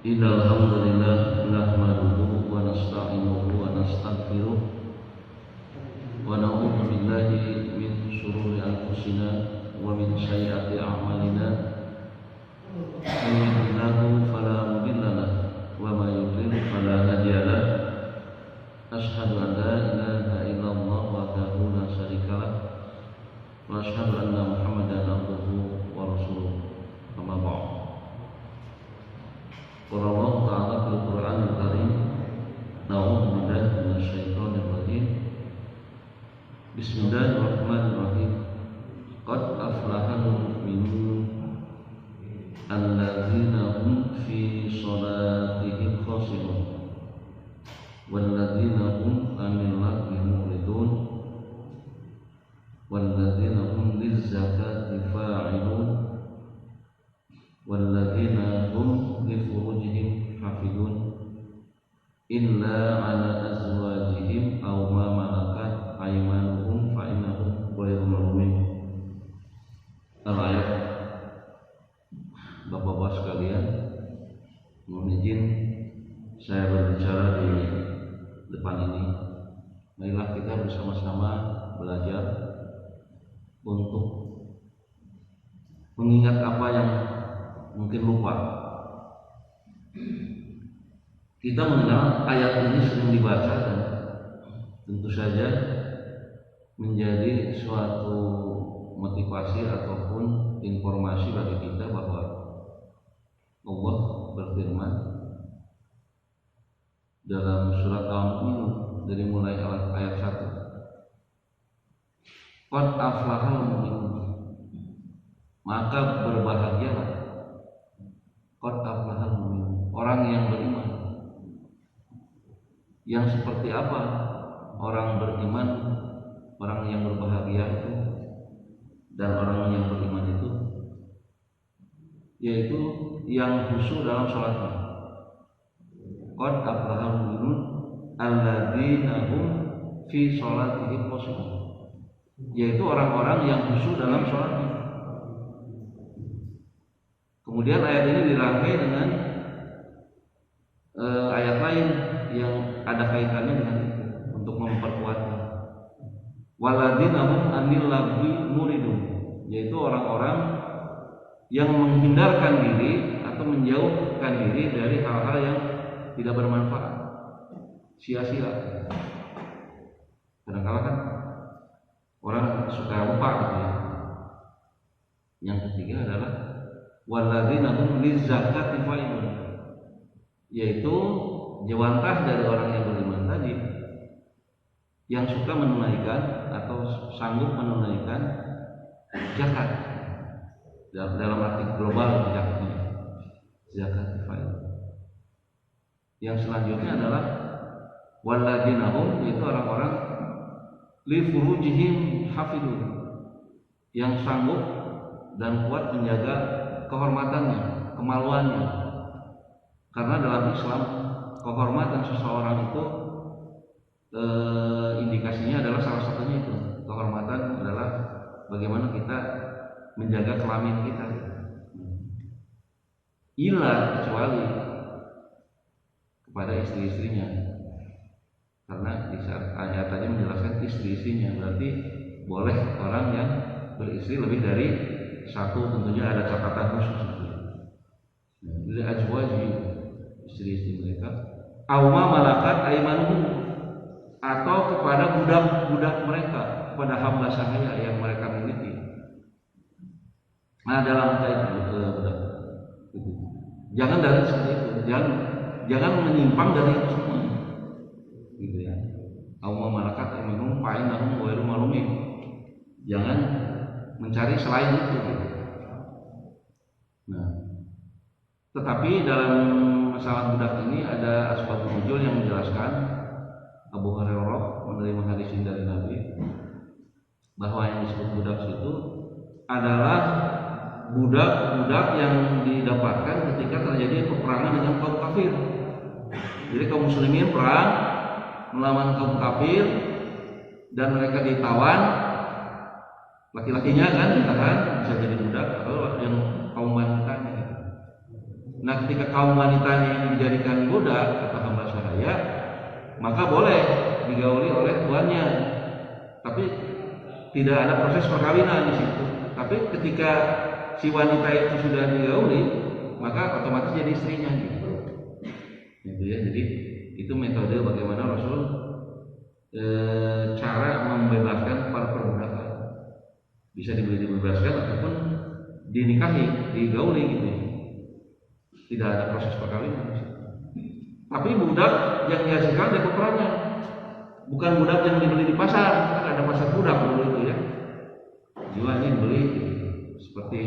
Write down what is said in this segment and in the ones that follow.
Innal hamdalillah nahmaduhu wa nasta'inuhu wa nastaghfiruh wa na'udzu billahi min shururi anfusina wa min sayyiati a'malina. May yahdihillahu fala mudilla lahu wa may yudlil fala hadiya lahu. Asyhadu an la ilaha illallah wahdahu la syarika lahu wa asyhadu anna Muhammadan abduhu wa rasuluh. Amma ba'd. Qala Allah Ta'ala fil Qur'anil Karim, A'udzu billahi minasy syaithanir rajim. Bismillahirrahmanirrahim. Qad aflahal mu'minun alladzina hum fi shalatihim khashi'un walladzina hum 'anil lagwi mu'ridun walladzina hum lizzakati fa'ilun walladzina hum li furujihim hafidun illa 'ala azwajihim aw ma malakat aymanuhum fa innahum ghairu malumin. Al-ayat. Bapak-bapak sekalian, mohon izin saya berbicara di depan ini. Marilah kita bersama-sama belajar untuk mengingat apa yang mungkin lupa. Kita mengenal ayat ini sering dibaca dan tentu saja menjadi suatu motivasi ataupun informasi bagi kita bahwa Allah berfirman dalam surat Al-Mu'minun dari mulai ayat 1. Qad aflahal mu'minun, maka berbahagialah. Qad aflahal mu'minun, orang yang beriman. Yang seperti apa orang beriman, orang yang berbahagia itu dan orang yang beriman itu? Yaitu yang khusyuk dalam sholatnya. Qad aflahal mu'minun alladzina hum fi sholatihim khashi'un, yaitu orang-orang yang khusyuk dalam sholatnya. Kemudian ayat ini dirangkai dengan ayat lain yang ada kaitannya dengan itu untuk memperkuatnya. Walladzina hum 'anil lagwi muridun, yaitu orang-orang yang menghindarkan diri atau menjauhkan diri dari hal-hal yang tidak bermanfaat, sia-sia. Kadang-kadang kan orang suka lupa gitu ya. Yang ketiga adalah walladzina hum lizzakati fa'ilun, yaitu jawantah dari orang yang beriman tadi yang suka menunaikan atau sanggup menunaikan zakat dalam arti global zakatnya, zakat fa'il. Yang selanjutnya adalah walladzina hum, yaitu orang-orang li furujihim hafidun, yang sanggup dan kuat menjaga kehormatannya, kemaluannya. Karena dalam Islam kehormatan seseorang itu indikasinya adalah salah satunya itu. Kehormatan adalah bagaimana kita menjaga kelamin kita. Kecuali kepada istri-istrinya. Karena di saat ayat tadi menjelaskan istri-istrinya, berarti boleh orang yang beristri lebih dari satu, tentunya ada catatan khusus. Jadi azwaji, istri-istri mereka, auma malakat aymanuhum, atau kepada budak-budak mereka, kepada hamba sahaya yang mereka miliki. Nah, dalam kaitan budak, jangan dari seperti itu, jangan menyimpang dari itu semua, gitu ya. Auma malakat aymanuhum fa innahum ghairu malumin, jangan mencari selain itu. Nah, tetapi dalam masalah budak ini ada asbabun nuzul yang menjelaskan. Abu Hurairah menerima hadis dari Nabi bahwa yang disebut budak itu adalah budak-budak yang didapatkan ketika terjadi peperangan dengan kaum kafir. Jadi kaum muslimin perang melawan kaum kafir dan mereka ditawan, laki-lakinya kan ditahan bisa jadi budak, atau yang kaum wanitanya gitu. Nah ketika kaum wanitanya ini dijadikan budak atau hamba sahaya, maka boleh digauli oleh tuannya, tapi tidak ada proses perkawinan di situ. Tapi ketika si wanita itu sudah digauli, maka otomatis jadi istrinya gitu. Gitu ya. Jadi itu metode bagaimana Rasul cara membebaskan para perbudakan. Bisa dibebaskan ataupun dinikahi, digauli gitu. Tidak ada proses perkawinan. Tapi budak yang dihasilkan dari peperangan, bukan budak yang dibeli di pasar. Kan ada pasar budak dulu itu ya. Jiwanya dibeli seperti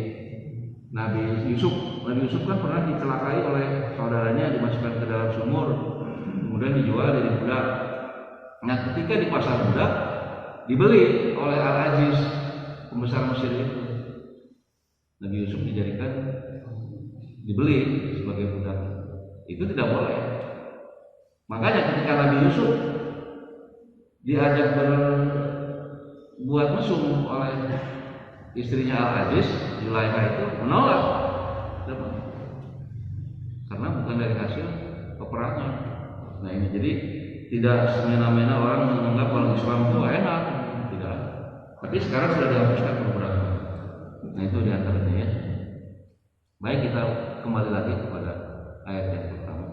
Nabi Yusuf. Nabi Yusuf kan pernah dicelakai oleh saudaranya, dimasukkan ke dalam sumur, kemudian dijual jadi budak. Nah ketika di pasar budak dibeli oleh Al-Aziz, pembesar Mesir itu, Nabi Yusuf dijadikan dibeli sebagai budak. Itu tidak boleh. Makanya ketika Nabi Yusuf diajak berbuat mesum oleh istrinya Al-Aziz, Zulaikha itu menolak, karena bukan dari hasil peperangan. Nah ini jadi tidak semena-mena orang menganggap orang Islam itu enak, tidak. Tapi sekarang sudah dihapuskan perbudakan. Nah itu diantaranya ya. Baik, kita kembali lagi kepada ayat yang pertama.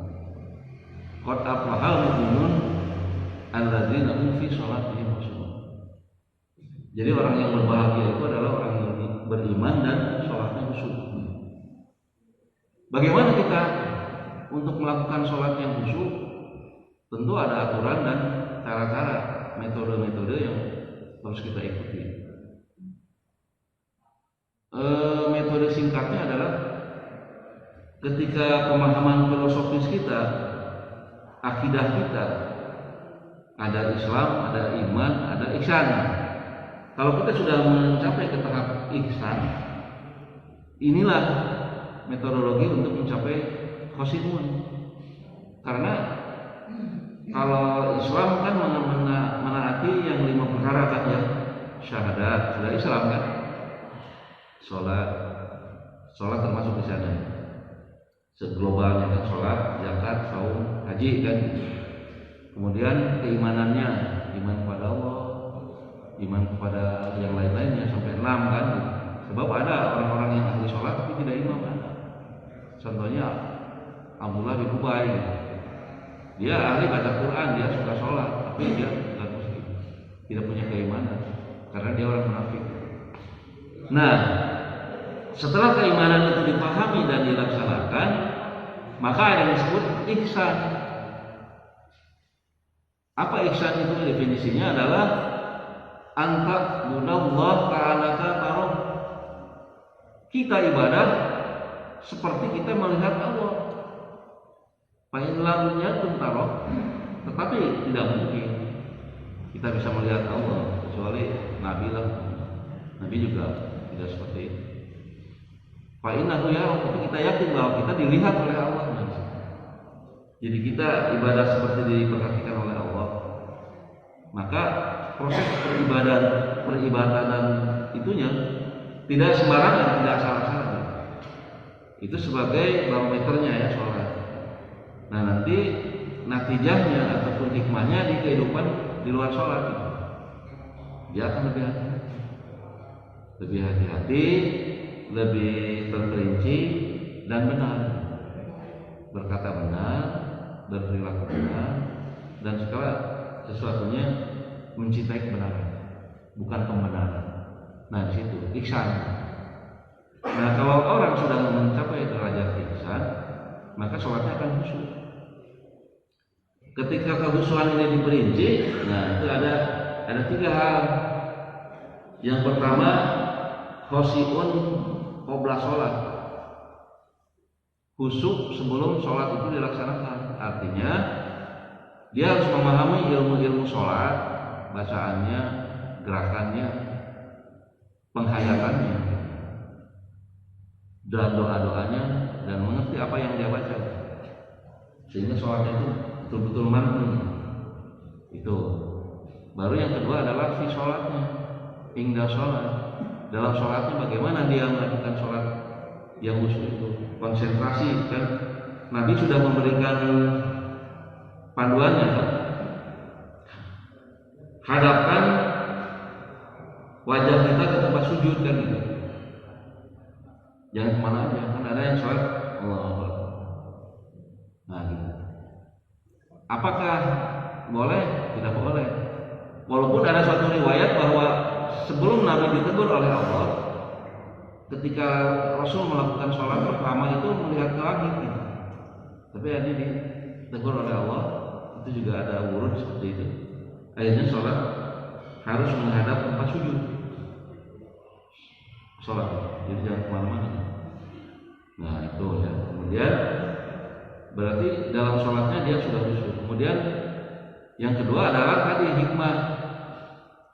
Qad aflahal mu'minun alladzina hum fi sholatihim khusyu'un. Jadi orang yang berbahagia itu adalah orang yang beriman dan sholatnya khusyuk. Bagaimana kita untuk melakukan sholat yang khusyuk? Tentu ada aturan dan cara-cara, metode-metode yang harus kita ikuti. Metode singkatnya adalah ketika pemahaman filosofis kita, akidah kita, ada Islam, ada iman, ada ihsan. Kalau kita sudah mencapai ke tahap ihsan, inilah metodologi untuk mencapai khosyi'un. Karena kalau Islam kan menaati yang 5 perkara kan ya, syahadat, sudah Islam kan, sholat termasuk di sana. Seglobalnya kan sholat, zakat, saum, haji kan. Kemudian keimanannya, iman kepada Allah, iman kepada yang lain-lainnya sampai 6 kan. Sebab ada orang-orang yang ahli sholat tapi tidak imam kan. Contohnya Abdullah bin Ubay, dia ahli baca Quran, dia suka sholat, tapi dia bukan muslim, tidak punya keimanan karena dia orang munafik. Nah, setelah keimanan itu dipahami dan dilaksanakan, maka ada yang disebut ihsan. Apa ihsan itu? Definisinya adalah anta budallah ka'anaka taroh. Kita ibadah seperti kita melihat Allah. Fa'inlamnya tuntaroh, tetapi tidak mungkin kita bisa melihat Allah kecuali Nabi lah. Nabi juga tidak seperti itu. Fa'innahu ya, tapi kita yakin bahwa kita dilihat oleh Allah. Jadi kita ibadah seperti diperhatikan oleh Allah. Maka proses peribadahan itunya tidak sembarangan, tidak asal-asalan. Itu sebagai barometernya ya sholat. Nah nanti natijahnya ataupun hikmahnya di kehidupan di luar sholat itu, dia akan lebih hati-hati, lebih terperinci dan benar, berkata benar, berperilaku benar, dan segala sesuatunya mencintai kebenaran, bukan pembenaran. Nah di situ ihsan. Nah kalau orang sudah mencapai derajat ihsan, maka sholatnya akan khusyuk. Ketika kekhusyuan ini diperinci, nah itu ada 3 hal. Yang pertama, khosyi'un qabla sholat, khusyuk sebelum sholat itu dilaksanakan. Artinya dia harus memahami ilmu-ilmu sholat, bacaannya, gerakannya, penghayatannya, dan doa-doanya, dan mengerti apa yang dia baca, sehingga sholatnya itu betul-betul mantap. Itu baru. Yang kedua adalah fi sholatnya, hingga sholat. dalam sholatnya bagaimana dia melakukan sholat yang khusyuk itu, konsentrasi kan. Nabi sudah memberikan panduannya kan? Hadapkan wajah kita ke tempat sujud kan gitu. Jangan kemana aja, kan ada yang sholat Allah. Nah gitu. Apakah boleh? Tidak boleh. Walaupun ada suatu riwayat bahwa sebelum Nabi ditegur oleh Allah, ketika Rasul melakukan sholat pertama itu melihat ke langit gitu. Tapi ada ditegur oleh Allah, itu juga ada urut seperti itu. Akhirnya sholat harus menghadap tempat sujud. Sholat, jadi jangan kemana-mana. Nah itu ya. Kemudian berarti dalam sholatnya dia sudah khusyuk. Kemudian yang kedua adalah tadi hikmah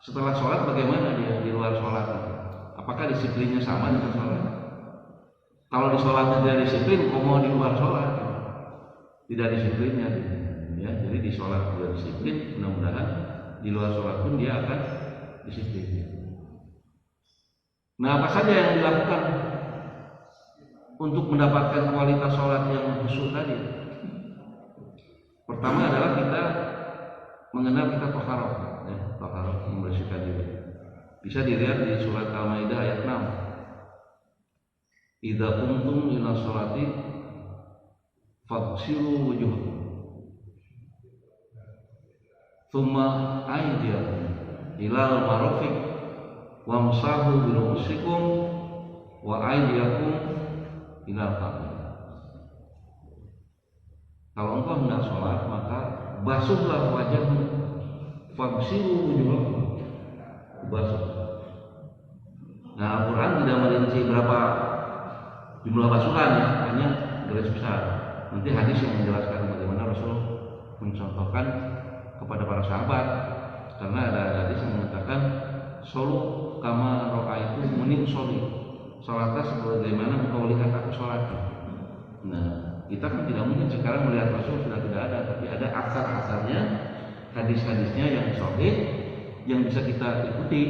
setelah sholat bagaimana dia di luar sholat. Apakah disiplinnya sama dengan sholat? Kalau di sholatnya tidak disiplin, kok mau di luar sholat? Tidak disiplinnya. Ya, jadi di sholat sudah disiplin, mudah-mudahan di luar sholat pun dia akan disiplin. Nah, apa saja yang dilakukan untuk mendapatkan kualitas sholat yang khusyuk tadi? Pertama adalah kita mengenal kita taharah, ya, taharah membersihkan diri. Bisa dilihat di surat Al-Maidah ayat 6. Idza qumtum ila sholati faghsilu wujuhakum thumma aydiyakum ilal marafiq wamsahu bi ru'usikum wa aydiyakum ilal ka'bayn. Kalau engkau hendak sholat maka basuhlah wajahmu, faghsilu wujuhakum, basuh. Nah, Al-Quran tidak merinci berapa jumlah basuhan ya, hanya garis besar. Nanti hadis yang menjelaskan bagaimana Rasul mencontohkan kepada para sahabat, karena ada hadis yang mengatakan solu kama ro'aitu muni usolli, sholatlah sebagaimana engkau lihat aku sholat. Nah, kita kan tidak mungkin sekarang melihat Rasul sudah tidak ada, tapi ada asar-asarnya, hadis-hadisnya yang sahih yang bisa kita ikuti.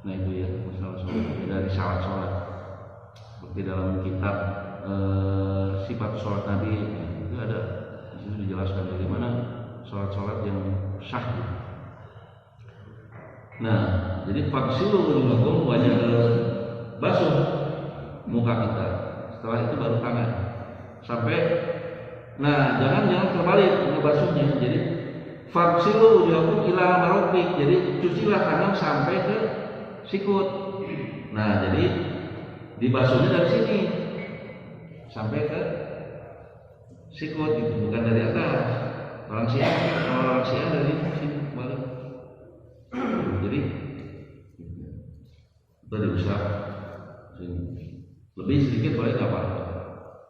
Nah itu ya masalah sholat, dari syarat sholat seperti dalam kitab sifat sholat Nabi itu ada, di situ dijelaskan bagaimana sholat-sholat yang sah. Nah, jadi faghsilu wujuhakum, wajah basuh muka kita. Setelah itu baru tangan. Sampai, nah jangan terbalik ngebasuhnya. Jadi faghsilu wujuhakum ila marafiq. Jadi cucilah tangan sampai ke sikut. Nah, jadi dibasuhnya dari sini sampai ke sikut gitu, bukan dari atas. Orang Syiah dari sini balik. Jadi itu diusap sini. Lebih sedikit boleh nggak apa-apa.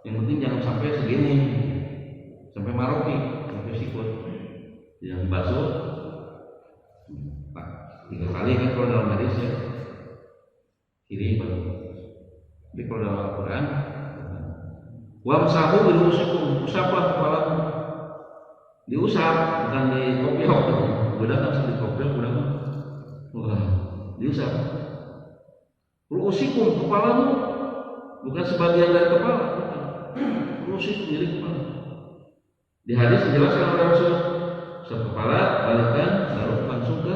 Yang penting jangan sampai segini, sampai marofi, sampai sikut. Yang basuh 3 kali kan kalau dalam hadis ya, kiri baru. Tapi kalau dalam Al-Quran, wamsahu bi ru'usikum, usaplah kepalamu. Diusap, bukan dikopiok. Budak langsung dikopiok, budak. Wah, diusap. Ru'usikum, kepalamu, bukan sebagian dari kepala, bukan. Ru'usikum, jadi kepala. Di hadis dijelaskan oleh Rasul, usap kepala, balikkan, lalu langsung ke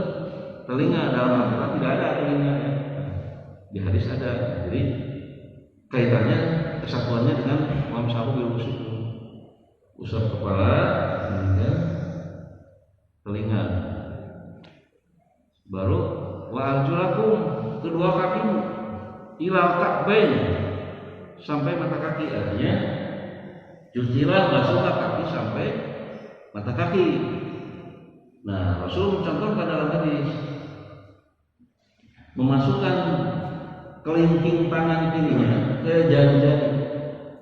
telinga. Dalam Al-Quran tidak ada telinganya. Di hadis ada. Jadi kaitannya, kesatuannya dengan wamsahu bi ru'usikum. Usap kepala, telinga, baru wa arjulakum, kedua kakimu, ilal ka'bayn, sampai mata kaki. Artinya cucilah, basuhlah kaki sampai mata kaki. Nah, Rasul mencontohkan dalam hadis memasukkan kelingking tangan kirinya ke jari-jari,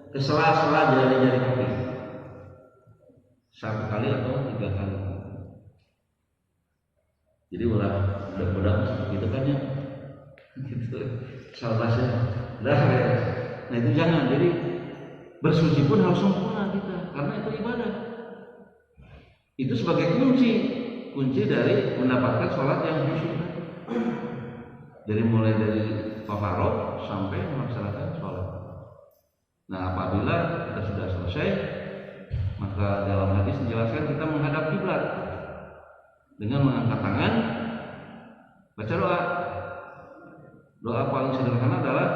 ke sela-sela jari-jari kaki, 1 kali atau 3 kali. Jadi udah seperti itu kan ya, gitu. Salahnya, nah itu jangan. Jadi bersuci pun harus sempurna kita, karena itu ibadah. Itu sebagai kunci dari mendapatkan sholat yang khusyuk. Jadi mulai dari taharah sampai melaksanakan sholat. Nah, apabila kita sudah selesai, maka dalam hadis dijelaskan kita menghadap kiblat dengan mengangkat tangan, baca doa. Doa paling sederhana adalah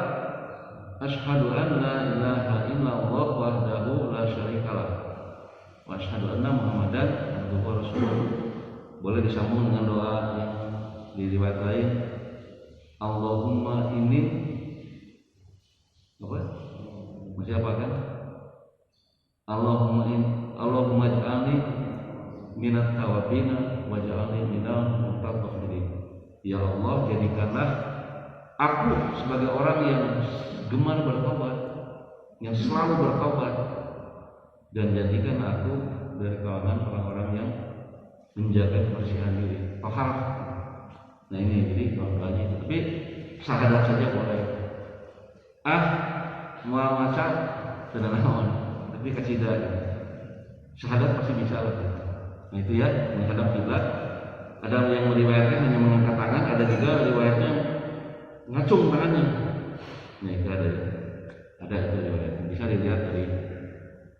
asyhadu an la ilaha illallah wahdahu la syarikalah wa asyhadu anna muhammadan abduhu wa rasuluh. Boleh disambung dengan doa yang di riwayat lain, Allahumma inni apa? Masih apa kan? Allahumma ij'alni minat tawabina waj'alni minal mutatahhirin. Ya Allah, jadikanlah aku sebagai orang yang gemar bertobat, yang selalu bertobat, dan jadikan aku dari kalangan orang-orang yang menjaga kebersihan diri. Paham? Nah ini jadi doanya itu. Tapi syahadat saja boleh. Mau maca sederhana, tapi kasidah. Syahadat pasti bisa lah. Nah itu ya, menghadap kiblat. Ada yang meriwayatkan hanya mengangkat tangan, ada juga riwayatnya ngacung tangannya. Nah itu ada itu riwayat. Bisa dilihat dari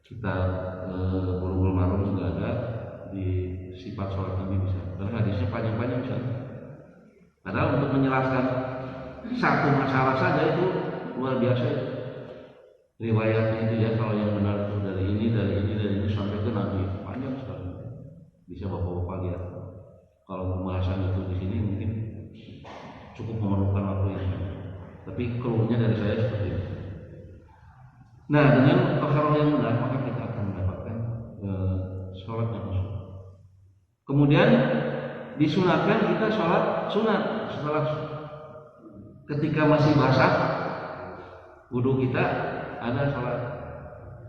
kitab Bulughul Maram juga ada, di sifat sholat Nabi bisa. Karena hadisnya panjang-panjang bisa. Padahal untuk menjelaskan satu masalah saja itu luar biasa. Riwayatnya itu ya, kalau yang benar itu dari ini sampai ke Nabi, panjang sekali. Bisa bapak-bapak lihat. Kalau pembahasan itu di sini mungkin cukup memerlukan waktu ini. Tapi keluhnya dari saya seperti itu. Nah, dengan taharah yang benar maka kita akan mendapatkan sholat yang khusyuk. Kemudian disunatkan kita sholat sunat setelah ketika masih basah wudu kita, ada sholat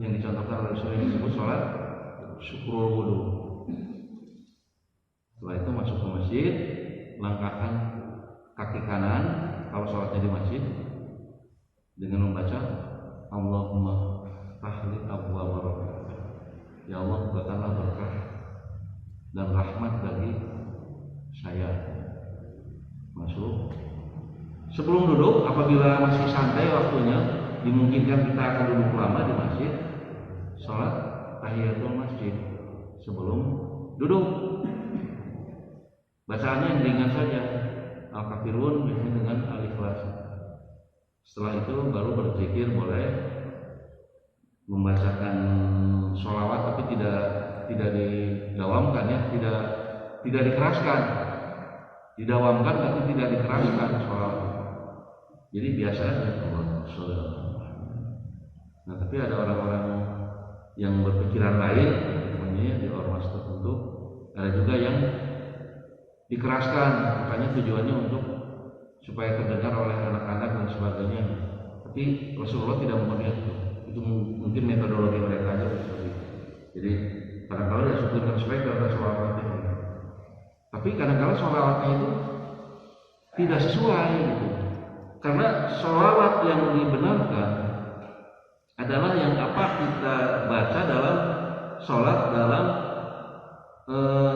yang dicontohkan oleh Rasul yang disebut sholat syukrul wudu. Setelah itu masuk ke masjid, langkahkan kaki kanan kalau sholatnya di masjid dengan membaca Allahumma tahli abwaab rahmatik. Ya Allah, bukakanlah berkah dan rahmat bagi saya. Masuk. Sebelum duduk, apabila masih santai waktunya, dimungkinkan kita akan duduk lama di masjid, sholat tahiyatul masjid sebelum duduk. Bacaannya yang ringan saja, al-kafirun biasanya dengan al-ikhlas. Setelah itu baru berzikir, boleh membacakan sholawat, tapi tidak didawamkan ya, tidak dikeraskan, didawamkan tapi tidak dikeraskan sholawat. Jadi biasa aja. Nah, tapi ada orang-orang yang berpikiran lain, namanya di ormas tertentu, ada juga yang dikeraskan, makanya tujuannya untuk supaya terdengar oleh anak-anak dan sebagainya. Tapi Rasulullah tidak memperlihatkan itu, mungkin metodologi mereka aja seperti itu. Jadi kadang-kadang ya sebutkan sebaik karena sholawatnya, tapi kadang-kadang sholawatnya itu tidak sesuai gitu. Karena sholawat yang dibenarkan adalah yang apa kita baca dalam sholat, dalam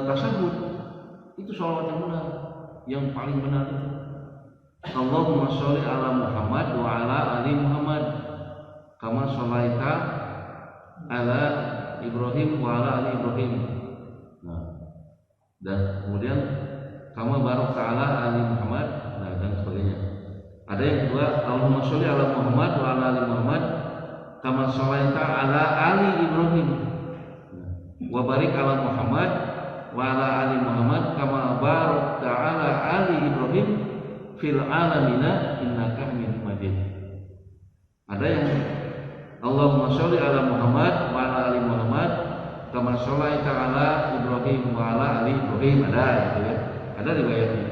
tasyahud. Itu sholawat yang benar, yang paling benar itu. Allahumma sholli ala Muhammad wa ala ali Muhammad kama sholaita ala Ibrahim wa ala ali Ibrahim. Nah, dan kemudian kama barakta ala ali Muhammad, nah, dan sebagainya. Ada yang kedua, Allahumma sholli ala Muhammad wa ala ali Muhammad kama sholaita ala ali Ibrahim, wa barik ala Muhammad wa ala ali Muhammad kama barakta ala ali Ibrahim fil alamina innaka Hamidum Majid. Ada yang Allahumma sholli ala Muhammad wa ala ali Muhammad kama sholaita ala Ibrahim wa ala ali Ibrahim, ada gitu ya. Ada riwayatnya.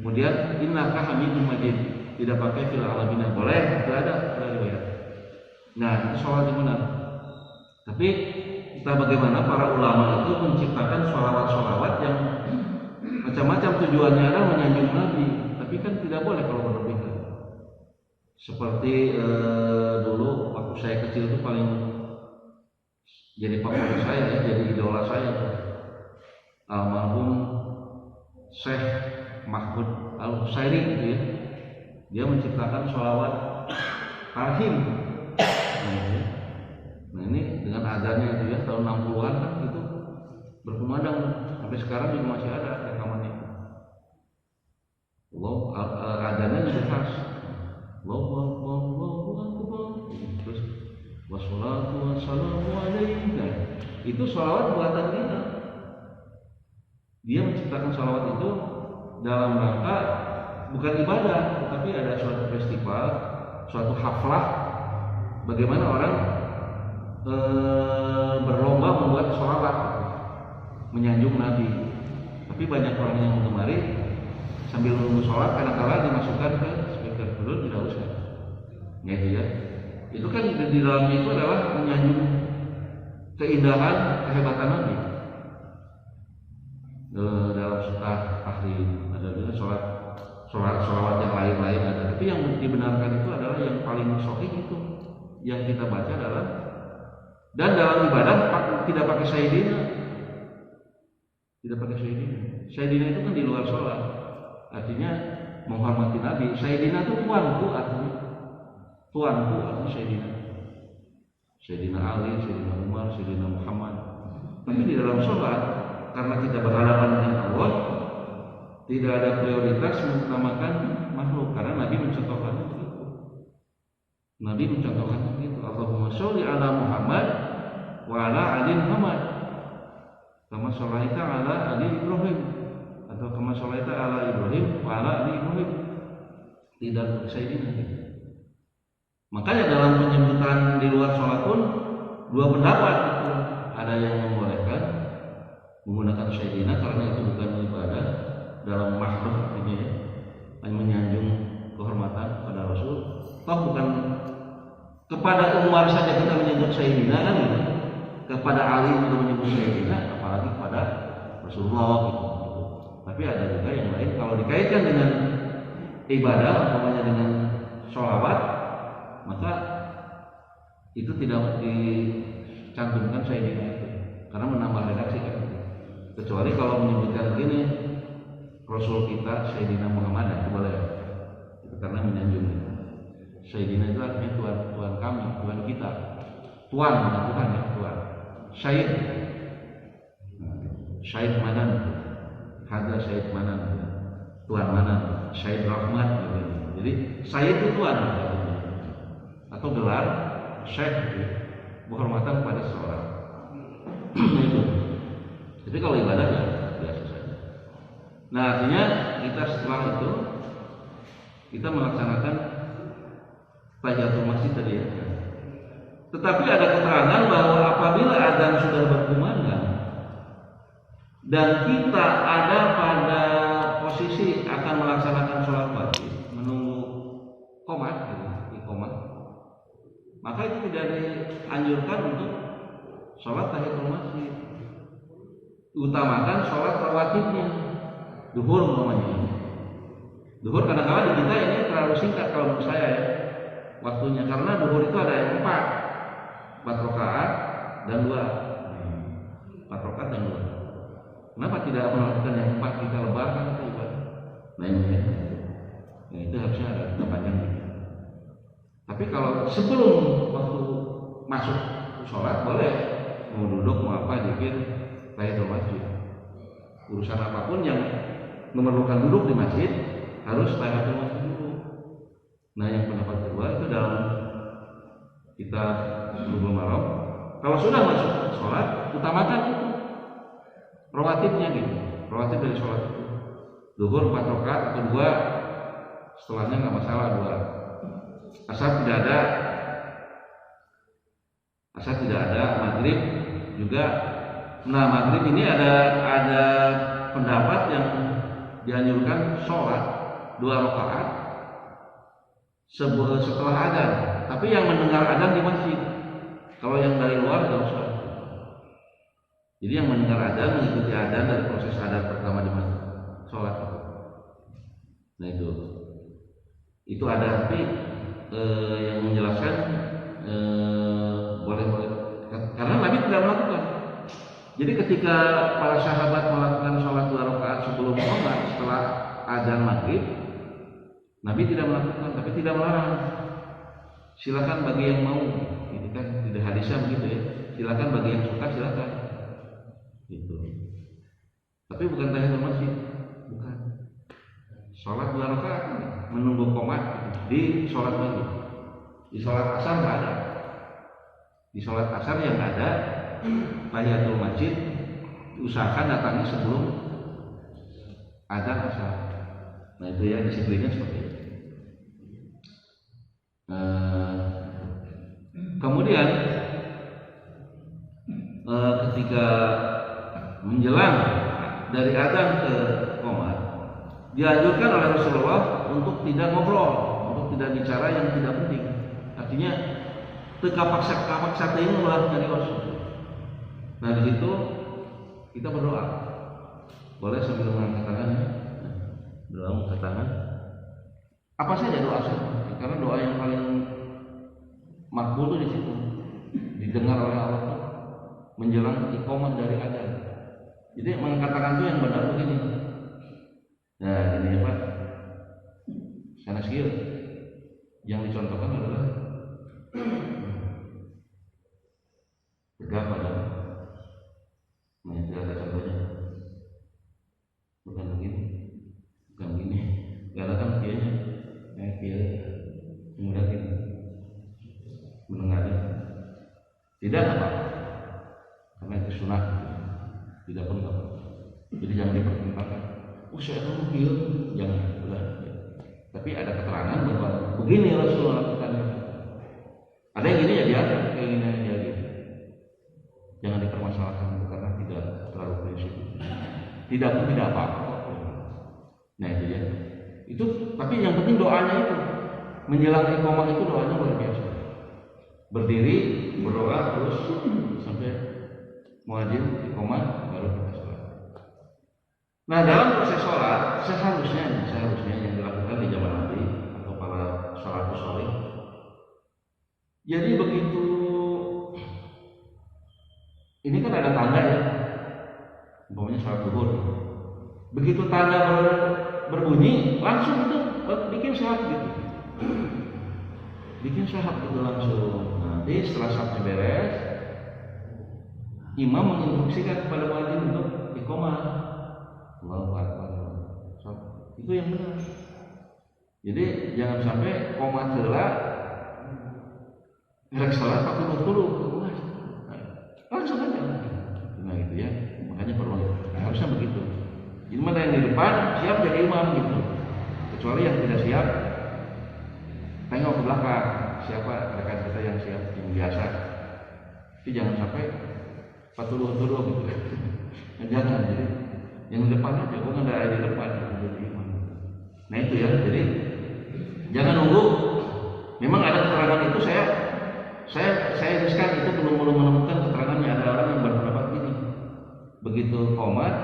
Kemudian innaka Hamidum Majid, tidak pakai fil alamina, boleh, tidak ada riwayat. Nah, itu sholat yang benar. Tapi kita bagaimana para ulama itu menciptakan sholawat-sholawat yang macam-macam tujuannya adalah menyanjung Nabi, tapi kan tidak boleh kalau berlebihan. Seperti dulu waktu saya kecil itu paling jadi favorit saya ya, jadi idola saya, almarhum Syekh Mahmud Al-Husairi gitu ya. Dia menciptakan sholawat tarhim. Nah ini dengan adanya itu ya tahun 60-an kan itu berkumandang sampai sekarang juga masih ada rekamannya. Adanya juga khas. Allahu Akbar. Terus wassalatu wassalamu alaika. Itu sholawat buatan kita. Dia menciptakan sholawat itu dalam rangka bukan ibadah, tetapi ada suatu festival, suatu haflah, bagaimana orang berlomba membuat sholawat menyanjung Nabi. Tapi banyak orang yang mengemari sambil menunggu sholat kadang-kadang dimasukkan ke speaker dulu, tidak usah. Gitu ya. Itu kan di dalamnya itu adalah menyanjung keindahan, kehebatan Nabi. Dalam surah tahrim ada juga sholawat yang lain-lain ada. Tapi yang dibenarkan itu adalah yang paling sahih itu yang kita baca adalah, dan dalam ibadah tidak pakai sayyidina. Tidak pakai sayyidina. Sayyidina itu kan di luar sholat. Artinya menghormati Nabi. Sayyidina itu tuanku artinya. Tuanku artinya sayyidina. Sayyidina Ali, Sayyidina Umar, Sayyidina Muhammad. Tapi di dalam sholat karena kita berhadapan dengan Allah, tidak ada prioritas mengutamakan makhluk karena Nabi mencontohkan itu. Nabi mencontohkan itu. Allahumma sholli ala Muhammad wa ala ali Muhammad. Kama sholaita ala ali Ibrahim atau kama sholaita ala Ibrahim wa ala ali Ibrahim. Tidak sayyidina. Makanya dalam penyebutan di luar sholat pun dua pendapat itu. Ada yang membolehkan menggunakan sayyidina karena itu bukan ibadah dalam makhluk artinya ya, hanya menyanjung kehormatan pada Rasul. Toh bukan kepada Umar saja kita menyebut sayyidina kan gitu. Kepada Ali kita menyebut sayyidina, apalagi kepada Rasulullah gitu. Tapi ada juga yang lain kalau dikaitkan dengan ibadah umpamanya dengan sholawat, maka itu tidak dicantumkan sayyidina itu karena menambah redaksi kan. Kecuali kalau menyebutkan begini Rasul kita Sayyidina Muhammad itu boleh. Itu karena menyanjung. Sayyidina itu artinya Tuhan kami, Tuhan kita. Tuhan bukan Tuhan ya, Tuhan. Syahid. Syahid Manan. Hadza Syahid Manan. Tuhan Manan, Syahid Rahmat gitu. Jadi Syahid itu Tuhan atau gelar Syekh gitu. Penghormatan pada seseorang. Itu. Tapi kalau ibadah ya biasa saja. Nah artinya kita setelah itu kita melaksanakan tahiyatul masjid tadi ya. Tetapi ada keterangan bahwa apabila adzan sudah berkumandang dan kita ada pada posisi akan melaksanakan sholat wajib menunggu qomat, iqamah, maka itu tidak dianjurkan untuk sholat tahiyatul masjid. Utamakan sholat rawatibnya, duhur umpamanya. Duhur kadang-kadang di kita ini terlalu singkat kalau menurut saya ya waktunya, karena duhur itu ada yang 4 rakaat dan 2. 4 rakaat dan 2. Kenapa tidak melakukan yang 4 kita lebarkan itu ibadah? Nah ini ya. Ya itu harusnya ada panjang. Tapi kalau sebelum waktu masuk sholat boleh mau duduk mau apa dikit tahiyatul masjid. Urusan apapun yang memerlukan duduk di masjid harus tahiyatul masjid dulu. Nah yang pendapat kedua itu dalam kitab Bulughul Maram, kalau sudah masuk sholat utamakan itu rawatibnya gitu. Rawatib dari sholat itu zuhur 4 rakaat atau 2, setelahnya nggak masalah 2. Asal tidak ada maghrib juga. Nah maghrib ini ada pendapat yang dianjurkan sholat 2 rakaat setelah adzan, tapi yang mendengar adzan di masjid. Kalau yang dari luar tidak usah. Jadi yang mendengar adzan mengikuti adzan dari proses adzan pertama di masjid sholat. Nah itu ada, tapi yang menjelaskan boleh karena Nabi tidak melakukan. Jadi ketika para sahabat melakukan sholat 2 rakaat sebelum sholat setelah adzan maghrib, Nabi tidak melakukan, tapi tidak melarang. Silakan bagi yang mau, itu kan tidak hadisnya begitu ya. Silakan bagi yang suka silakan. Gitu. Tapi bukan tahiyatul masjid, bukan. Sholat 2 rakaat menunggu qomat di sholat maghrib. Di sholat asar nggak ada. Di sholat asar yang ada tahiyatul masjid usahakan datangi sebelum adzan asar. Nah itu ya disiplinnya seperti itu. Kemudian ketika menjelang dari adzan ke qomat dianjurkan oleh Rasulullah untuk tidak ngobrol, untuk tidak bicara yang tidak penting. Artinya kapak-kapak ini malah dari Rasul. Nah di situ kita berdoa, boleh sambil mengangkat tangan ya. Doa mengangkat tangan. Apa saja doa saja, karena doa yang paling makbul itu di situ, didengar oleh Allah menjelang iqamah dari adzan. Jadi mengangkat tangan itu yang benar begini. Nah ini apa? Sana skill yang dicontohkan adalah tegak pada. Nah tidak ada contohnya. Bukan begini, bukan begini. Gak ada kan kianya, kiai, kemudian ini mendengarnya. Tidak apa, karena itu sunnah. Tidak pun apa. Jadi jangan dipertimbangkan. Saya tahu dia jangan benar. Tapi ada keterangan bahwa begini Rasulullah lakukannya. Ada yang gini ya dia, kayak gini aja gitu. Jangan dipermasalahkan karena tidak terlalu prinsip. Tidak pun tidak apa-apa. Nah itu ya. Itu tapi yang penting doanya itu menjelang iqamah itu doanya luar biasa. Berdiri berdoa terus sampai muadzin iqamah baru kita sholat. Nah dalam proses sholat seharusnya yang dilakukan di zaman Nabi atau para salafus saleh. Jadi begitu ini kan ada tanda ya, umpamanya sholat zuhur. Begitu tanda berbunyi langsung itu bikin sholat gitu, bikin sholat gitu langsung. Nanti setelah sholatnya beres, imam menginstruksikan kepada muadzin untuk iqamah. Allahu Akbar. Itu yang benar. Jadi jangan sampai qomat heula rek salat pakai dulu. Langsung aja. Nah gitu ya. Makanya perlu harusnya begitu. Jadi mana yang di depan siap jadi imam gitu. Kecuali yang tidak siap tengok ke belakang siapa rekan kita yang siap yang biasa. Tapi jangan sampai patuluh gitu. Jangan jadi yang di depan aja, kok nggak ada di depan jadi imam. Nah itu ya, jadi jangan nunggu. Memang ada keterangan itu saya riskan itu belum menemukan keterangannya. Ada orang yang berpendapat gini, begitu qomat,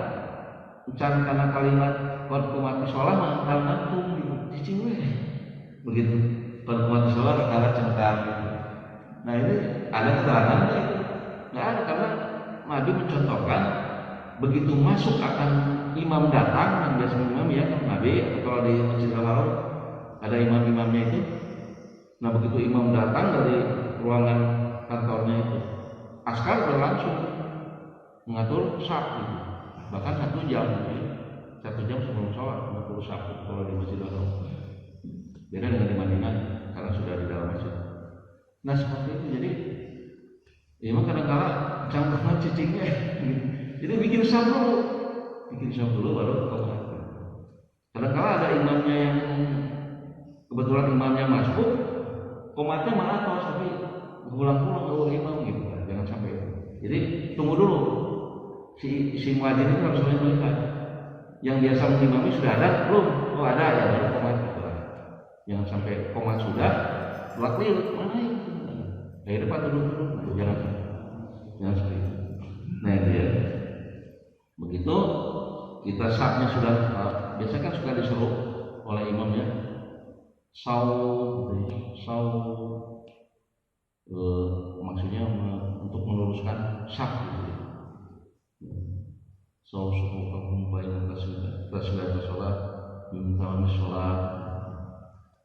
ucapan karena kalimat qad qumati shalah mangkal nakum gitu, cicing begitu qad qumati shalah perkara cengkar gitu. Nah ini ada keterangannya itu? Nggak ada, karena Nabi mencontohkan begitu masuk akan imam datang, yang biasa imam ya kan Nabi, atau kalau di Masjidil Haram ada imam-imamnya itu. Nah begitu imam datang dari ruangan kantornya itu, askar berlangsung mengatur saf gitu. Bahkan 1 jam sebelum sholat mengatur saf kalau di Masjidil Haram. Beda dengan di Madinah karena sudah di dalam masjid. Nah seperti itu. Jadi memang kadang-kadang cangkemnya cicingnya jadi bikin saf dulu baru qomat. Kadang-kadang ada imamnya yang kebetulan imamnya masuk, qomatnya malah tos tapi pulang-pulang ke imam gitu. Jangan sampai itu. Jadi tunggu dulu. Si muadzin itu harus melihat yang biasa mengimami sudah ada belum? Oh ada ya, baru qomat gitu. Jangan sampai qomat sudah waktu mana itu? Dari depan dulu. Jangan seperti itu. Nah itu ya. Begitu kita safnya sudah biasanya kan suka disuruh oleh imamnya maksudnya untuk meluruskan saf gitu. Suhufakum baina tasbih sholat bimtawami sholat.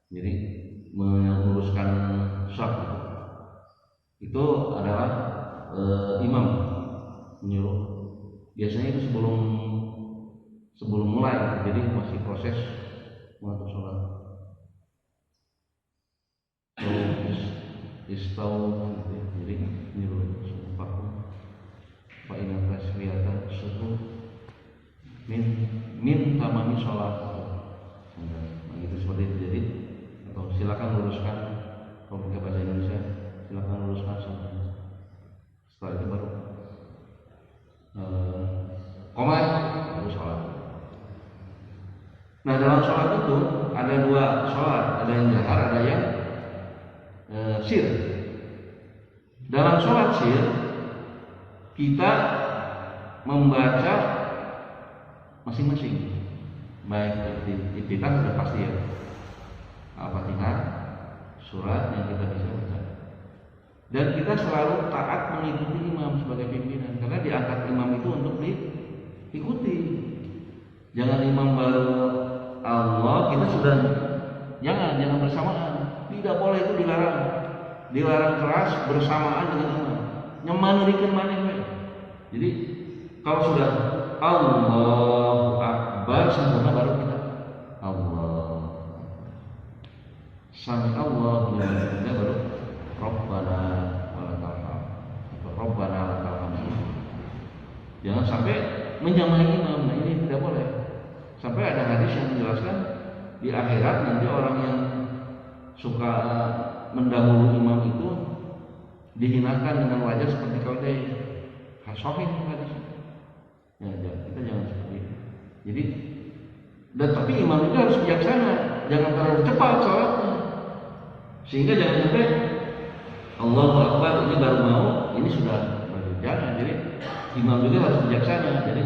Jadi meluruskan shaf itu adalah imam menyuruh. Biasanya itu sebelum mulai, jadi masih proses mengatur sholat. Istau, jadi menyuruh paku. Pak ingat tasbihatan suruh min tamami sholat. Nah, gitu seperti itu. Jadi atau silakan luruskan, kalau pakai bahasa Indonesia silakan luruskan sholat. Setelah itu baru komat baru sholat. Nah, dalam sholat itu ada dua sholat, ada yang jahar, ada yang sir. Dalam sholat sir kita membaca masing-masing, baik iftitah sudah pasti ya, Al-Fatihah, surat yang kita bisa baca, dan kita selalu taat mengikuti imam sebagai pimpinan, karena diangkat imam itu untuk diikuti. Jangan imam baru Allah kita sudah jangan bersamaan, tidak boleh, itu dilarang keras bersamaan dengan imam, nyemanirikan maneh. Jadi kalau sudah Allahu Akbar sempurna baru kita Allah sami Allah kita baru Rabbana walakal hamd atau Rabbana lakal hamd. Jangan sampai menyamai imam. Nah, ini tidak boleh. Sampai ada hadis yang menjelaskan di akhirat nanti orang yang suka mendahului imam itu dihinakan dengan wajah seperti keledai. Sahih hadis. Ya, kita jangan seperti itu. Jadi, tapi imam itu harus bijaksana, jangan terlalu cepat sholatnya, sehingga jangan sampai Allahu Akbar ini baru mau, ini sudah jangan. Jadi imam juga harus bijaksana. Jadi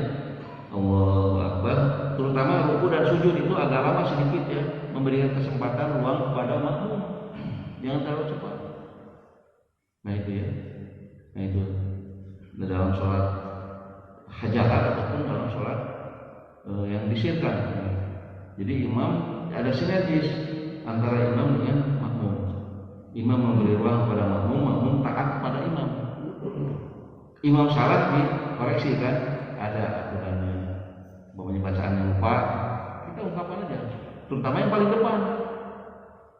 Allahu Akbar, terutama ruku dan sujud itu agak lama sedikit ya, memberikan kesempatan ruang kepada makmum, jangan terlalu cepat. Nah itu ya, nah itu dalam sholat hajarat ataupun dalam sholat yang disirkan. Jadi imam ada sinergis antara imam dengan makmum. Imam memberi ruang kepada makmum, makmum taat kepada imam. Imam salah dikoreksi kan, ada aturannya. Umpamanya bacaan yang lupa, kita ungkapkan aja. Terutama yang paling depan.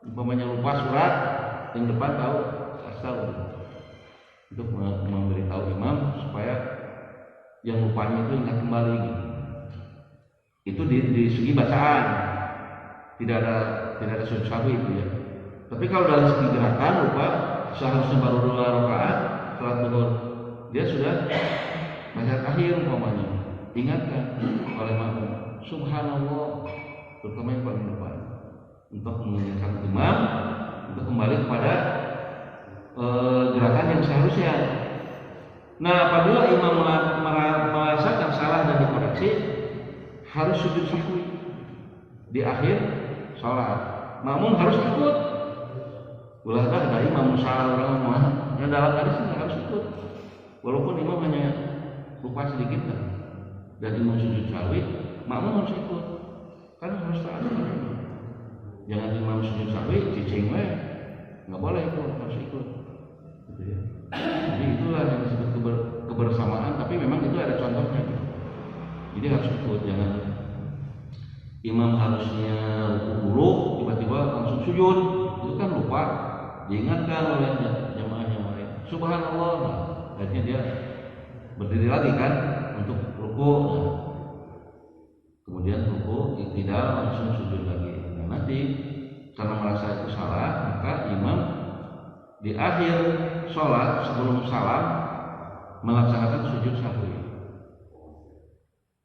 Umpamanya lupa surat, yang depan tahu asal untuk memberitahu imam supaya yang lupanya itu ingat kembali gitu. Itu di segi bacaan tidak ada sujud sahwi itu ya. Tapi kalau dari segi gerakan lupa, seharusnya baru 2 rakaat sholat zuhur dia sudah bacaan akhir umpamanya, ingatkan oleh makmum subhanallah, terutama yang paling depan, untuk mengingatkan imam untuk kembali kepada gerakan yang seharusnya. Nah, apabila imam merasakan salah dan dikoreksi, harus sujud sahwi di akhir sholat. Makmum harus ikut. Ulah ada imam salah orang mah, yang dalam hadis ini harus ikut. Walaupun imam hanya lupa sedikit dan imam sujud sahwi, makmum harus ikut. Kan harus taat. Jangan imam sujud sahwi cicing we, nggak boleh itu, harus ikut. Gitu ya. Jadi itulah yang disebut kebersamaan, tapi memang itu ada contohnya gitu. Jadi harus ikut, jangan imam harusnya ruku dulu tiba-tiba langsung sujud, itu kan lupa, diingatkan oleh jamaah yang lain subhanallah, nah, akhirnya dia berdiri lagi kan untuk ruku, nah, kemudian ruku tidak langsung sujud lagi. Nah, nanti karena merasa itu salah, maka imam di akhir sholat sebelum salam melaksanakan sujud sahwi.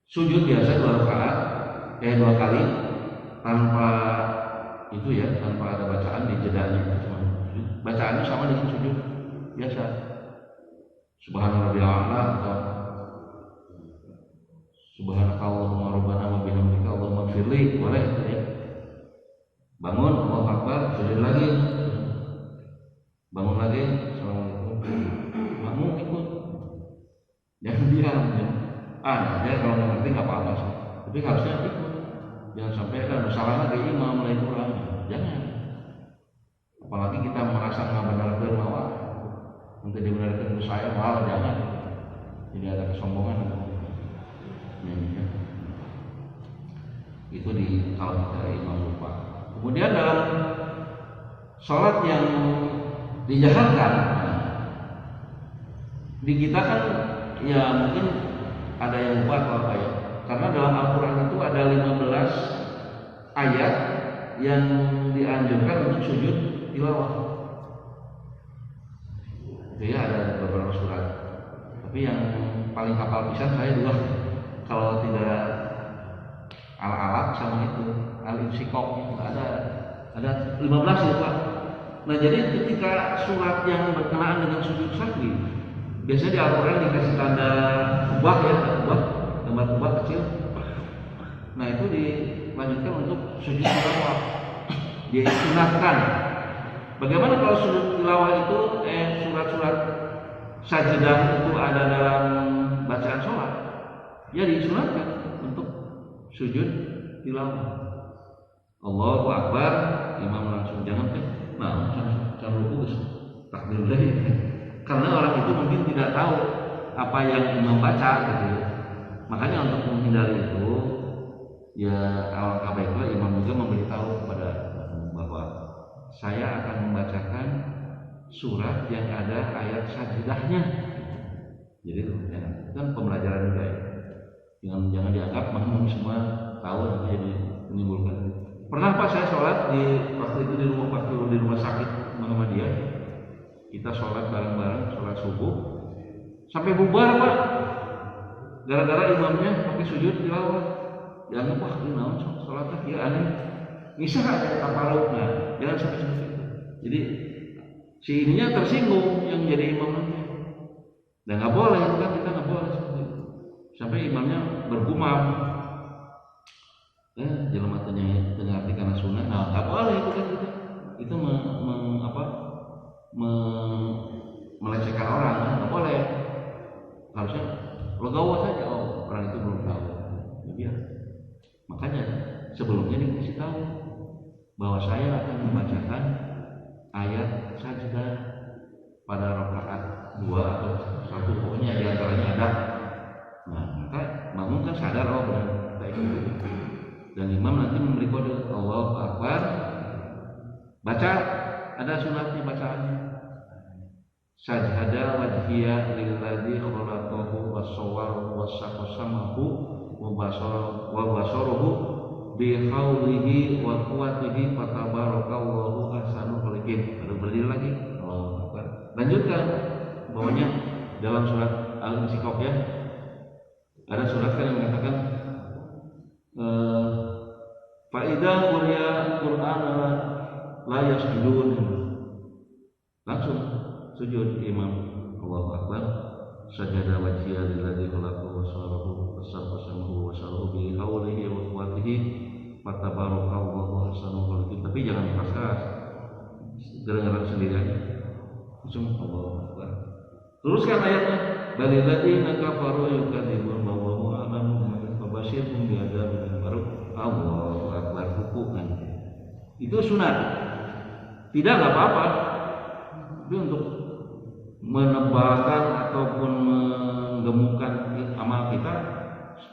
Sujud biasa 2 rakaat, 2 kali tanpa itu ya, tanpa ada bacaan di jedanya. Bacaannya sama dengan sujud biasa. Subhanallah atau subhanakallahumma rabbana wa bihamdika allahumma firli, boleh itu ya. Bangun, Allahu Akbar, sujud lagi. Bangun lagi, assalamualaikum. Makmum ikut, jangan diam ya. Dia kalau nggak ngerti nggak apa-apa sih, tapi harusnya ikut. Jangan sampai ada salah lagi imam mulai kurang, jangan. Apalagi kita merasa nggak benar bahwa nanti dibenarkan itu saya, malah jangan. Jadi ada kesombongan atau ya. Itu kalau kita imam lupa. Kemudian dalam sholat yang dijaharkan, di kita kan ya mungkin ada yang lupa atau apa ya. Karena dalam Al-Quran itu ada 15 ayat yang dianjurkan untuk sujud tilawah. Itu ya ada beberapa surat. Tapi yang paling hafal pisan saya dua. Kalau tidak ala-ala sama itu Al-Insyikok ada 15 ya Pak. Nah jadi ketika surat yang berkenaan dengan sujud sahwi, biasanya di Al-Quran dikasih tanda ubah ya, gambar ubah kecil. Nah itu dilanjutkan untuk sujud tilawah. Dia disunatkan. Bagaimana kalau sujud tilawah itu surat-surat sajadah itu ada dalam bacaan sholat? Ya disunatkan untuk sujud tilawah. Allahu Akbar, imam langsung jangan jangan lupa takbir lagi. Karena orang itu mungkin tidak tahu apa yang imam baca gitu. Makanya untuk menghindari itu ya alangkah baiknya imam juga memberitahu kepada bahwa saya akan membacakan surat yang ada ayat sajidahnya. Jadi ya, kan pembelajaran juga ya. Jangan dianggap makmum semua tahu nanti jadi menimbulkan. Pernah Pak saya sholat waktu itu di rumah sakit Muhammadiyah. Kita sholat bareng-bareng, sholat subuh sampai bubar Pak. Gara-gara imamnya pakai sujud tilawah. Jangan wah ini naon sholatnya ya aneh. Bisa ada taparuk, nah jangan sampai seperti itu. Jadi si ininya tersinggung yang jadi imam nanti. Dan nggak boleh itu kan, kita nggak boleh seperti itu. Sampai imamnya bergumam. Jangan matanya dengarti karena sunnah. Nah nggak boleh itu kan gitu. Itu melecehkan orang, nggak boleh. Harusnya legowo saja. Oh orang itu belum tahu. Ya, makanya sebelumnya dikasih tahu bahwa saya akan membacakan ayat sajdah pada rakaat 2 atau 1, pokoknya di antaranya ada. Nah, maka makmum kan sadar benar kita ikut. Dan imam nanti memberi kode Allahu Akbar. Baca, ada sunatnya bacaannya. Sajada wajhiya lilladzi khalaqahu was-sawwara was-samahu wa basaruhu bi haulihi wa quwwatihi fatabarakallahu ahsanul khaliqin. Baru berdiri lagi. Allahu Akbar. Lanjutkan bawahnya dalam surat Al-Insyikok ya. Ada surat yang mengatakan fa idza quriya qur'ana la yasjudun. Langsung sujud imam. Allahu Akbar. Sajada wajhiya lilladzi khalaqahu wa sawwahu bi haulihi wa quwwatihi fatabarakallahu ahsanul khaliqin. Tapi jangan keras-keras. Dengar sendiri aja. Langsung Allahu Akbar. Teruskan ayatnya. Balil ladzina kafaru yukadzibun wa huwa a'lamu fabashshirhum bi'adzabin baru. Allahu Akbar. Hukuman. Itu sunat. Tidak apa-apa. Tapi untuk menebalkan ataupun menggemukkan amal kita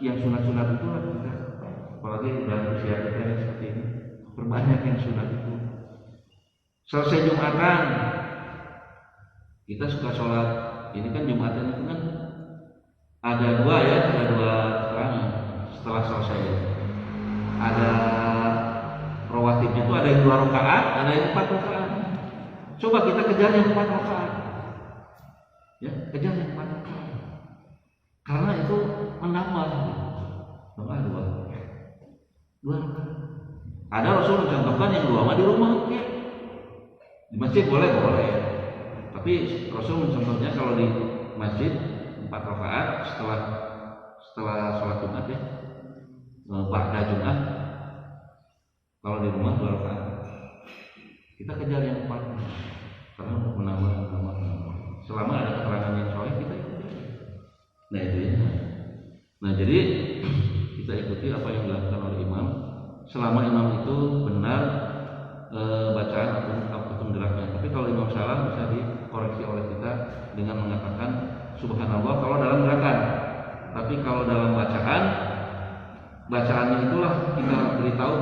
yang sunat-sunat itu lah kita. Apalagi dalam usia kita yang seperti ini, perbanyak yang sunat itu. Selesai Jumatan, kita suka sholat. Ini kan Jumatan itu kan ada dua serangan setelah selesai. Ada rawatibnya itu ada yang 2 rakaat, ada yang 4 rakaat. Coba kita kejar yang 4 rakaat. Ya, kejar yang 4 rakaat. Karena itu menambah. Tambah 2 rakaat. Ada Rasul mencontohkan yang 2 mah di rumah. Ya. Di masjid boleh. Tapi Rasul mencontohnya kalau di masjid 4 rakaat setelah sholat Jumat ya. Ba'da Jumat. Kalau di rumah 2 rakaat. Kita kejar yang 4 karena untuk menambah. Selama ada keterangan yang soleh kita ikuti. Nah itu ya. Nah jadi kita ikuti apa yang dilakukan oleh imam. Selama imam itu benar bacaan itu menjelaskan. Tapi kalau imam salam bisa dikoreksi oleh kita dengan mengatakan subhanallah kalau dalam gerakan. Tapi kalau dalam bacaannya itulah kita beritahu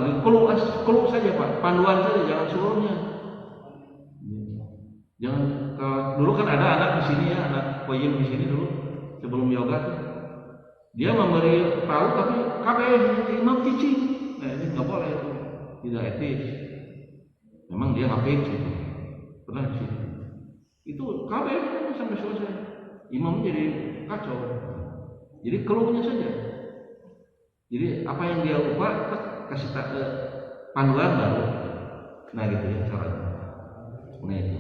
keluh saja Pak, panduan saja, jangan seluruhnya. Jangan, kalau dulu kan ada anak di sini ya, anak koyim di sini dulu sebelum yoga tuh, dia memberi tahu tapi imam cici. Nah ini nggak boleh, itu tidak etis. Memang dia hafid gitu, pernah di sini. Itu sampai selesai, imam jadi kacau. Jadi keluhnya saja. Jadi apa yang dia lupa kasih panduan baru. Nah gitu ya caranya. Nah itu.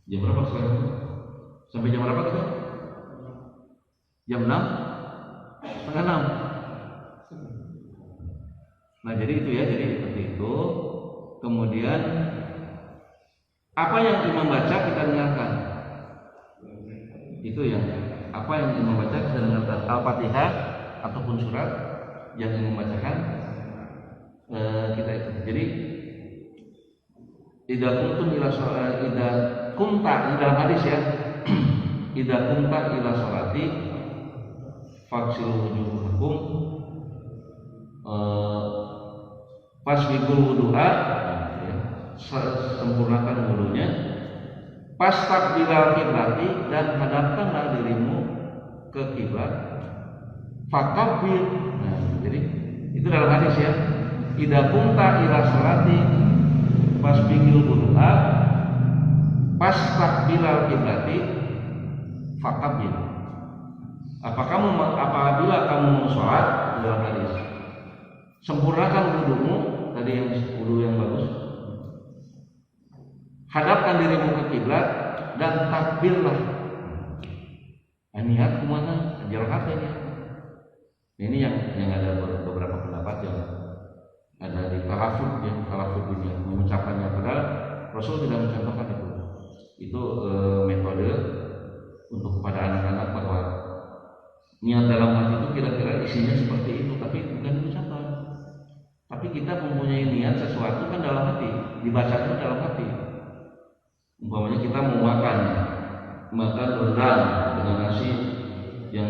Jam berapa sekarang? Sampai jam berapa kita? Jam 6? Setengah 6. Nah jadi itu ya, jadi seperti itu. Kemudian apa yang imam baca kita dengarkan. Itu yang apa yang imam baca kita dengarkan. Al-Fatihah ataupun surat yang imam bacakan kita ikuti. Jadi idza kuntum ila sholati idza kunta dalam hadis ya. Idza kunta ila sholati faghsilu wujuhakum fasbiqul wudu'a, sempurnakan wudunya, fastaqbilal qiblati, dan hadapkanlah dirimu ke kiblat, fakabbir. Nah, jadi itu dalam hadis ya. Idza kunta ila sholati fasbiqul wudu'a fastaqbilal qiblati fakabbir. Apabila kamu mau sholat, dalam hadis, sempurnakan wudumu, tadi yang wudu yang bagus, hadapkan dirimu ke kiblat dan takbirlah. Niat kemana? Jarak ini. Ini yang ada beberapa pendapat yang ada di talafud ya, talafud ini mengucapkannya, padahal Rasul tidak mencontohkan itu. Itu metode untuk kepada anak-anak bahwa niat dalam hati itu kira-kira isinya seperti itu, tapi bukan diucapkan. Tapi kita mempunyai niat sesuatu kan dalam hati, dibaca itu dalam hati. Umpamanya kita mau makan rendang dengan nasi yang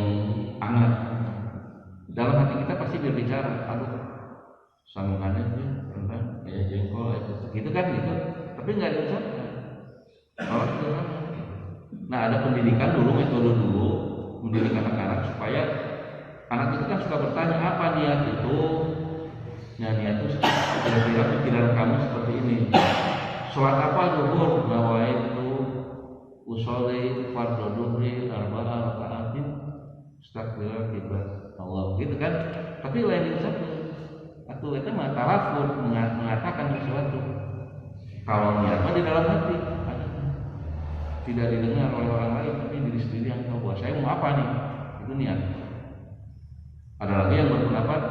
hangat, dalam hati kita pasti berbicara, aduh sambungannya itu rendang kayak jengkol gitu kan gitu, tapi nggak diucapkan. Nah ada pendidikan dulu, metode dulu mendidik anak-anak supaya anak itu kan suka bertanya apa niat itu. Nah niat itu kira-kira pikiran kamu seperti ini. Sholat apa zuhur? Nawaitu usolli fardhu dhuhri arba'a raka'atin istaqbilal qiblat Allah, gitu kan. Tapi lain diucapkan. Atau itu mah talafud, mengatakan sesuatu. Kalau niatnya di dalam hati, tidak didengar oleh orang lain, tapi diri sendiri yang tahu bahwa saya mau apa nih, itu niat. Ada lagi yang berpendapat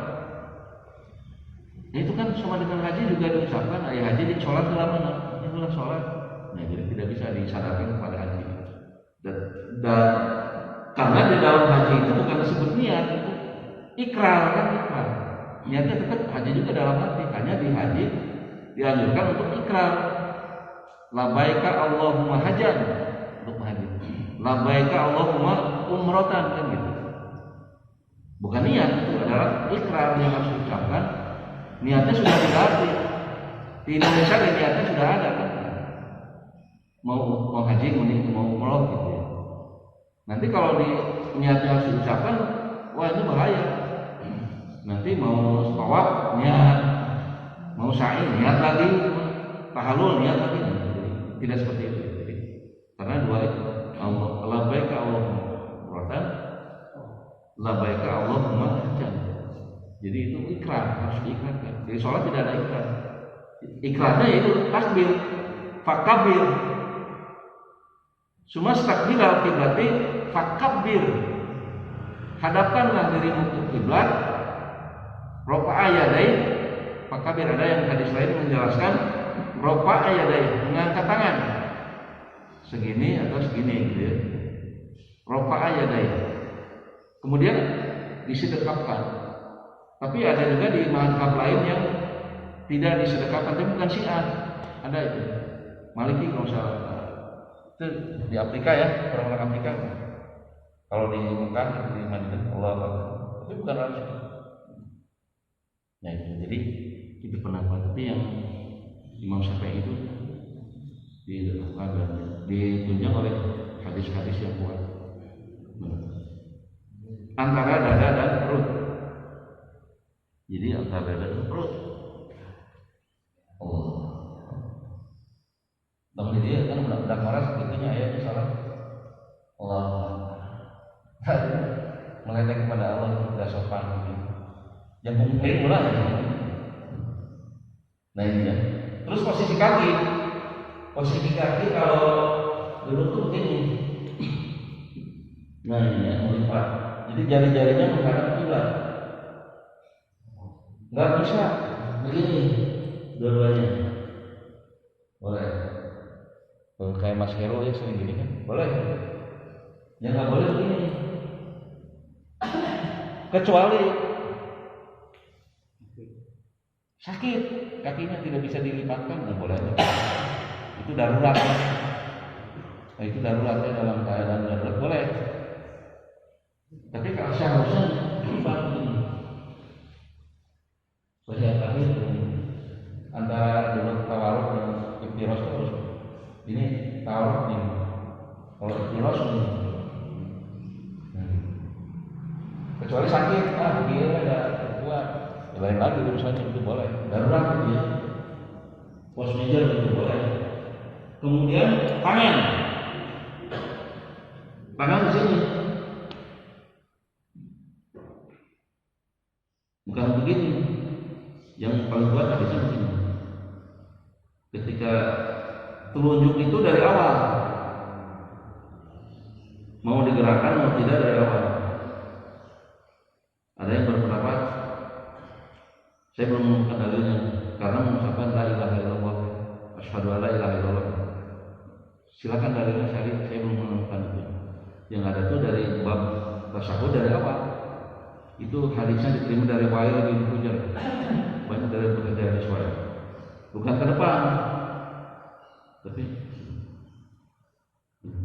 itu kan sama dengan haji juga diucapkan, ayah haji di sholat dalam mana? Itulah sholat. Nah jadi tidak bisa disadarkan kepada haji. Dan karena di dalam haji itu bukan disebut niat, itu ikrar kan, ikrar. Niatnya tetap haji juga dalam hati, hanya di haji dianjurkan untuk ikrar. Labaika Allahumma hajan, untuk haji. Labaika Allahumma umrotan, kan gitu. Bukan niat, itu adalah ikrar yang harus diucapkan. Niatnya sudah dilatih. Di Indonesia niatnya sudah ada kan. Mau haji, mau umroh gitu ya. Nanti kalau di niatnya harus diucapkan, wah ini bahaya. Nanti mau tawaf niat, mau sa'i niat lagi, tahallul niat lagi. Tidak seperti itu. Karena dua itu. Labbaika Allahumma umratan, labbaika Allahumma hajjan. Jadi itu ikrar, harus diikrarkan. Di sholat tidak ada ikrar. Ikrarnya itu takbir, fakabir. Sumastakbilal qiblati fakabir. Hadapkanlah dirimu ke kiblat. Rofa'a yadai fakabir. Ada yang hadis lain menjelaskan rofa'a yadai, mengangkat tangan segini atau segini gitu ya. Rofa'a yadai. Kemudian disedekapkan. Tapi ada juga di mazhab lain yang tidak disedekapkan, tapi bukan Syiah. Ada itu. Maliki kalau salah. Itu di Afrika ya, orang-orang Afrika. Kalau di Mekah, di Madinah, Allah Akbar. Tapi bukan Rasul. Nah itu, jadi itu pendapat. Tapi yang Imam Syafi'i itu dilakukan dan ditunjang oleh hadis-hadis yang kuat. Antara dada dan perut. Jadi antara dada dan perut. Oh. Bang dia kan budak marah sebetulnya ayatnya salah. Allah. Meletek kepada Allah tidak sopan. Yang mungkin mulai. Nah ini ya. Terus posisi kaki kalau duduk tuh begini. Nah ini ya, melipat. Jadi jari-jarinya menghadap kiblat. Nggak bisa begini dua-duanya. Boleh. Kalau kayak Mas Hero ya sering gini kan? Boleh. Yang nggak boleh begini. Kecuali sakit, kakinya tidak bisa dilipatkan, nggak boleh. Itu darurat. Nah, itu daruratnya dalam keadaan darurat boleh. Tapi kalau seharusnya lipat begini. Saya tadi antara dulu tawaruk dan iftiros terus. Ini tawaruk nih. Kalau iftiros ini. Kecuali sakit, dia ada kuat. Lain lagi urusannya itu boleh. Darurat dia. Pos major itu boleh. Kemudian tangan di sini. Bukan begini. Yang paling kuat hadisnya begini. Ketika telunjuk itu dari awal, mau digerakkan mau tidak dari awal. Ada yang berpendapat, saya belum menemukan dalilnya karena mengucapkan la ilaha illallah, asyhadu alla ilaha illallah. Silakan dalilnya cari, saya belum menemukan itu. Yang ada tuh dari bab tasyahud dari awal. Itu hadisnya diterima dari Wa'il bin Hujr. Banyak dari pekerjaan hadis Wa'il. Bukan ke depan, tapi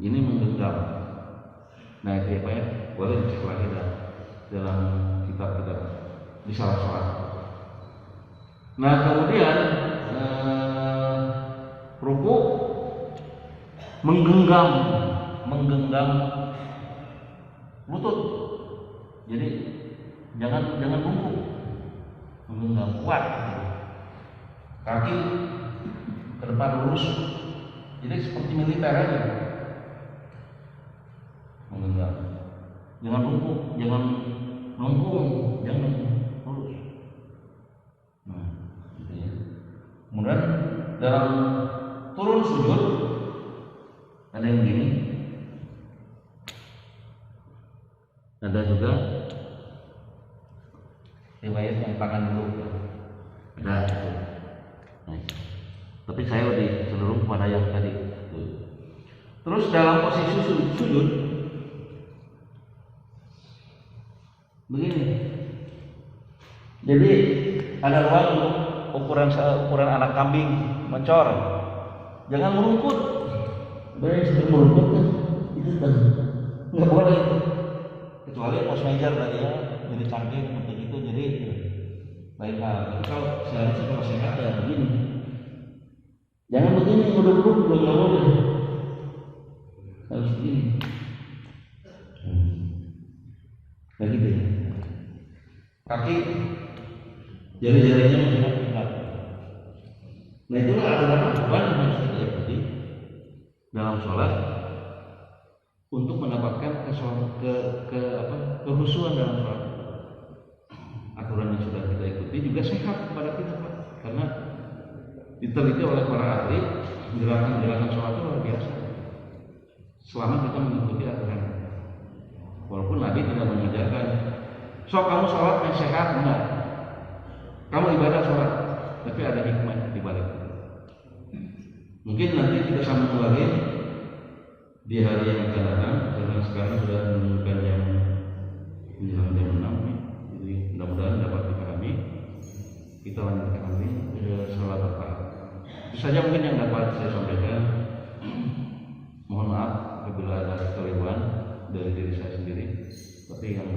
ini menggenggam. Nah itu apa ya? Boleh dicek lagi dalam kitab-kitab di salat. Nah kemudian ruku menggenggam lutut. Jadi jangan bungkuk, menggenggam kuat. Kaki ke depan lurus. Jadi seperti militer aja. Menggenggam. Jangan bungkuk, jangan melengkung, jangan lurus. Nah, gitu ya. Kemudian dalam turun sujud ada yang gini, ada juga riwayat yang tangan dulu, ada. Nah, tapi saya lebih cenderung kepada yang tadi. Terus dalam posisi sujud begini. Jadi ada ruang untuk ukuran anak kambing mencor. Jangan merungkut. Banyak yang merungkut kan itu kan nggak boleh itu. Kecuali pos meja tadi ya, jadi cangkir seperti itu. Jadi baiklah. Kalau seharusnya kalau sehat ya begini. Jangan begini duduk belum boleh. Harus begini. Lagi deh. Kaki jari-jarinya menghadap. Nah itulah aturan yang harus kita ikuti dalam sholat untuk mendapatkan kehusuan dalam sholat. Aturan yang sudah kita ikuti juga sehat kepada kita, Pak. Karena diteliti oleh para ahli, gerakan-gerakan sholat itu luar biasa. Selama kita mengikuti aturan. Walaupun Nabi tidak mengajarkan, sok kamu sholat yang sehat, enggak. Kamu ibadah sholat, tapi ada hikmah di balik. Mungkin nanti kita sambung lagi di hari yang akan datang, karena sekarang sudah menunjukkan jam 6 nih. Jadi mudah-mudahan dapat dipahami. Kita lanjutkan nanti sholat apa. saja mungkin yang dapat saya sampaikan. Mohon maaf apabila ada kekeliruan dari diri saya sendiri, tapi yang